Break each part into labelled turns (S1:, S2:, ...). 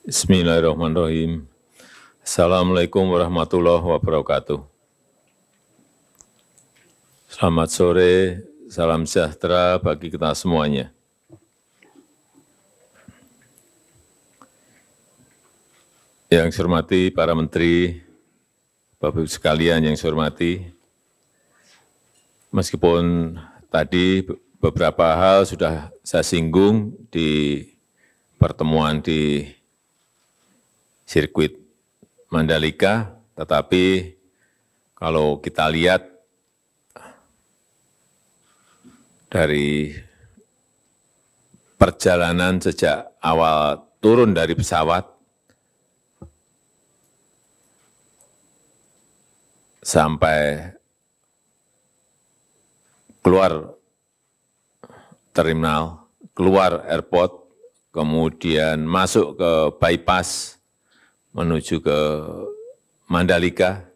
S1: Bismillahirrahmanirrahim. Assalamualaikum warahmatullahi wabarakatuh. Selamat sore, salam sejahtera bagi kita semuanya. Yang saya hormati para menteri, Bapak Ibu sekalian yang saya hormati, meskipun tadi beberapa hal sudah saya singgung di pertemuan di sirkuit Mandalika, tetapi kalau kita lihat dari perjalanan sejak awal turun dari pesawat sampai keluar terminal, keluar airport, kemudian masuk ke bypass, menuju ke Mandalika,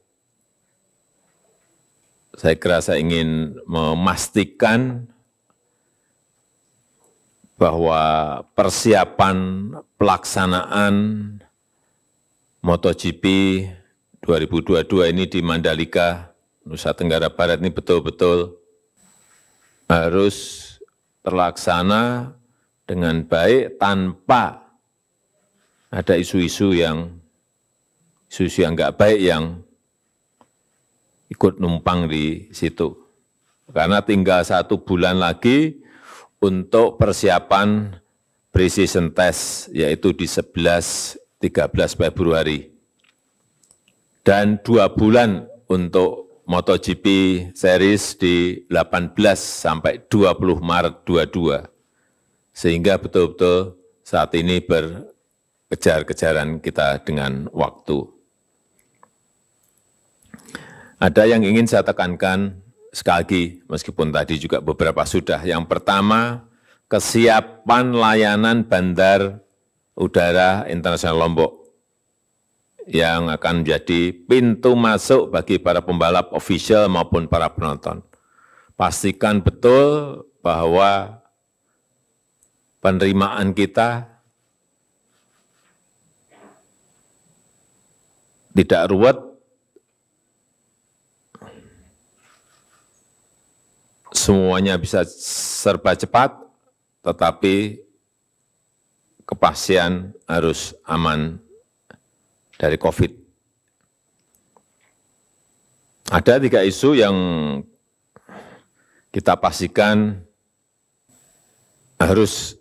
S1: saya kira saya ingin memastikan bahwa persiapan pelaksanaan MotoGP 2022 ini di Mandalika, Nusa Tenggara Barat ini betul-betul harus terlaksana dengan baik tanpa ada isu-isu yang nggak baik yang ikut numpang di situ. Karena tinggal 1 bulan lagi untuk persiapan pre-season test, yaitu di 11-13 Februari. Dan 2 bulan untuk MotoGP Series di 18 sampai 20 Maret 22. Sehingga betul-betul saat ini berkejar-kejaran kita dengan waktu. Ada yang ingin saya tekankan sekali lagi, meskipun tadi juga beberapa sudah. Yang pertama, kesiapan layanan Bandar Udara Internasional Lombok yang akan menjadi pintu masuk bagi para pembalap official maupun para penonton. Pastikan betul bahwa penerimaan kita tidak ruwet, semuanya bisa serba cepat, tetapi kepastian harus aman dari COVID. Ada 3 isu yang kita pastikan harus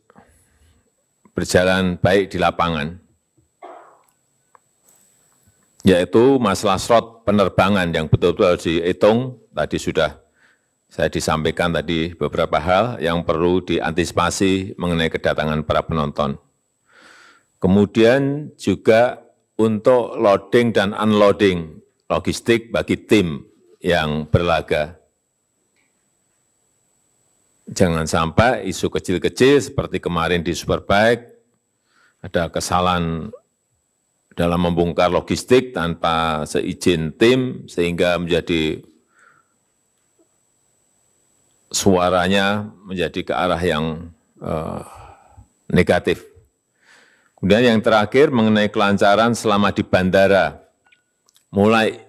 S1: berjalan baik di lapangan, yaitu masalah slot penerbangan yang betul-betul harus dihitung. Tadi sudah saya disampaikan tadi beberapa hal yang perlu diantisipasi mengenai kedatangan para penonton. Kemudian juga untuk loading dan unloading logistik bagi tim yang berlaga. Jangan sampai isu kecil-kecil seperti kemarin di Superbike, ada kesalahan dalam membongkar logistik tanpa seizin tim, sehingga menjadi suaranya menjadi ke arah yang negatif. Kemudian yang terakhir mengenai kelancaran selama di bandara, mulai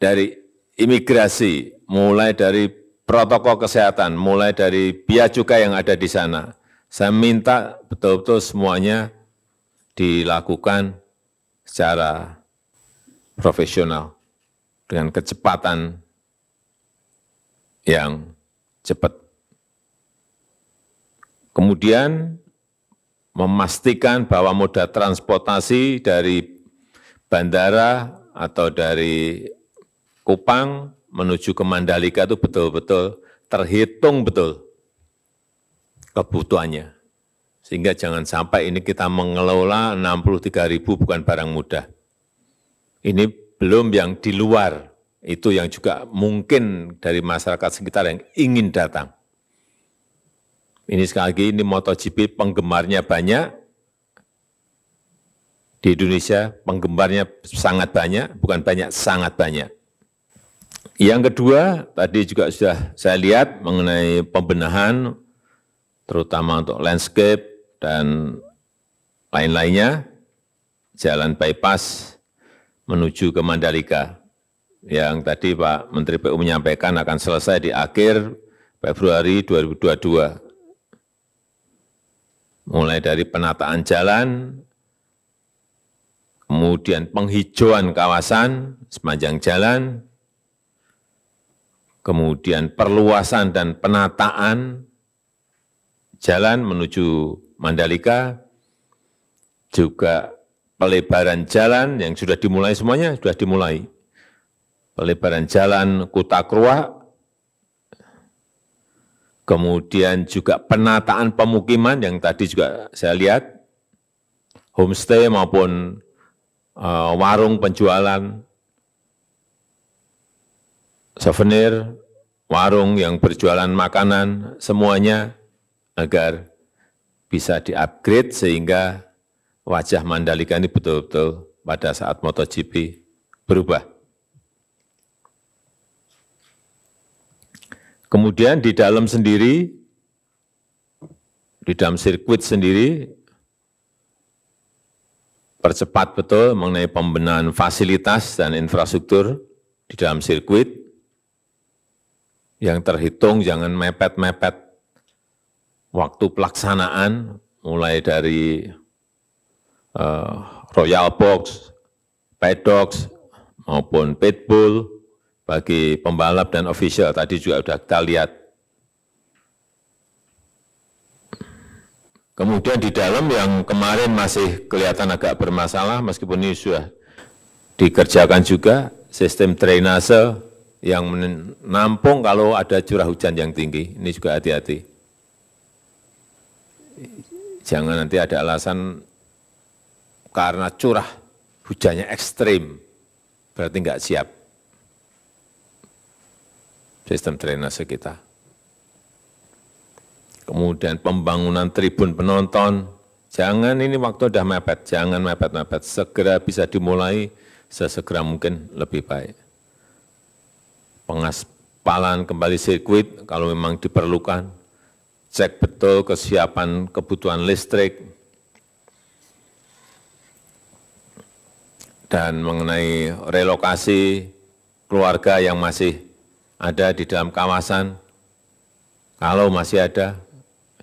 S1: dari imigrasi, mulai dari protokol kesehatan, mulai dari bea cukai yang ada di sana. Saya minta betul-betul semuanya dilakukan secara profesional dengan kecepatan yang cepat. Kemudian memastikan bahwa moda transportasi dari bandara atau dari Kupang menuju ke Mandalika itu betul-betul terhitung betul kebutuhannya. Sehingga jangan sampai ini kita mengelola 63.000 bukan barang mudah. Ini belum yang di luar, itu yang juga mungkin dari masyarakat sekitar yang ingin datang. Ini sekali lagi, ini MotoGP penggemarnya banyak. Di Indonesia penggemarnya sangat banyak, bukan banyak, sangat banyak. Yang kedua, tadi juga sudah saya lihat mengenai pembenahan, terutama untuk landscape dan lain-lainnya. jalan bypass menuju ke Mandalika, yang tadi Pak Menteri PU menyampaikan akan selesai di akhir Februari 2022. Mulai dari penataan jalan, kemudian penghijauan kawasan sepanjang jalan, kemudian perluasan dan penataan jalan menuju Mandalika, juga pelebaran jalan yang sudah dimulai, semuanya sudah dimulai. Pelebaran jalan Kutakroa, kemudian juga penataan pemukiman yang tadi juga saya lihat, homestay maupun warung penjualan souvenir, warung yang berjualan makanan, semuanya agar bisa di-upgrade sehingga wajah Mandalika ini betul-betul pada saat MotoGP berubah. Kemudian di dalam sendiri, di dalam sirkuit sendiri, percepat betul mengenai pembenahan fasilitas dan infrastruktur di dalam sirkuit, yang terhitung jangan mepet-mepet waktu pelaksanaan, mulai dari Royal Box, Paddocks, maupun Pitbull, bagi pembalap dan official tadi juga sudah kita lihat. Kemudian di dalam yang kemarin masih kelihatan agak bermasalah, meskipun ini sudah dikerjakan juga, sistem drainase yang menampung kalau ada curah hujan yang tinggi, ini juga hati-hati. Jangan nanti ada alasan karena curah hujannya ekstrim, berarti nggak siap sistem drainase kita. Kemudian pembangunan tribun penonton, jangan ini waktu sudah mepet, jangan mepet-mepet, segera bisa dimulai, sesegera mungkin lebih baik. Pengaspalan kembali sirkuit kalau memang diperlukan, cek betul kesiapan kebutuhan listrik, dan mengenai relokasi keluarga yang masih ada di dalam kawasan, kalau masih ada,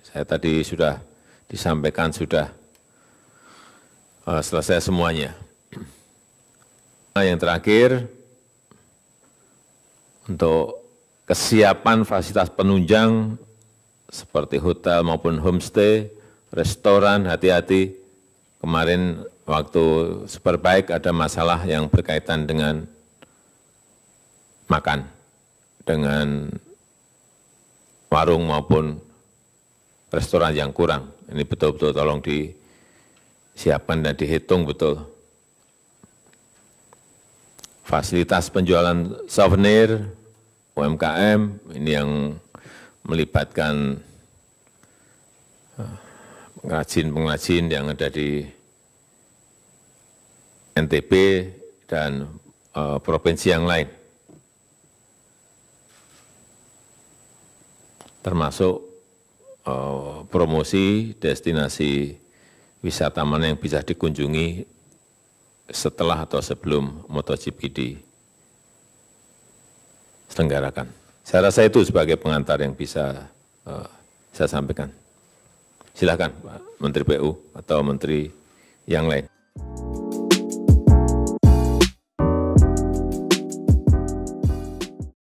S1: saya tadi sudah disampaikan sudah selesai semuanya. Nah, yang terakhir, untuk kesiapan fasilitas penunjang seperti hotel maupun homestay, restoran, hati-hati. Kemarin waktu Superbike ada masalah yang berkaitan dengan makan, dengan warung maupun restoran yang kurang. Ini betul-betul tolong disiapkan dan dihitung betul. Fasilitas penjualan souvenir, UMKM, ini yang melibatkan pengrajin-pengrajin yang ada di NTB dan provinsi yang lain. Termasuk promosi destinasi wisata mana yang bisa dikunjungi setelah atau sebelum MotoGP diselenggarakan. Saya rasa itu sebagai pengantar yang bisa saya sampaikan. Silakan Pak Menteri PU atau Menteri yang lain.